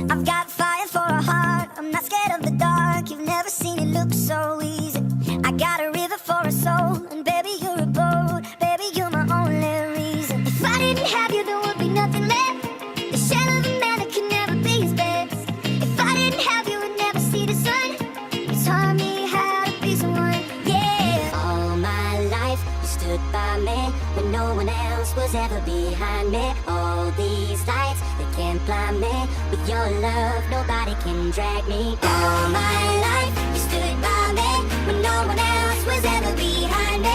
I've got fire for a heart, I'm not scared of the dark. You've never seen it look so easy. I got a river for a soul, and baby you're a boat. Baby you're my only reason. If I didn't have you there would be nothing left. The shell of a man that could never be his best. If I didn't have you would never see the sun. You taught me how to be someone, yeah. All my life you stood by me when no one else was ever behind me. All these lights, they can't blind me. With your love nobody can drag me. All my life you stood by me when no one else was ever behind me.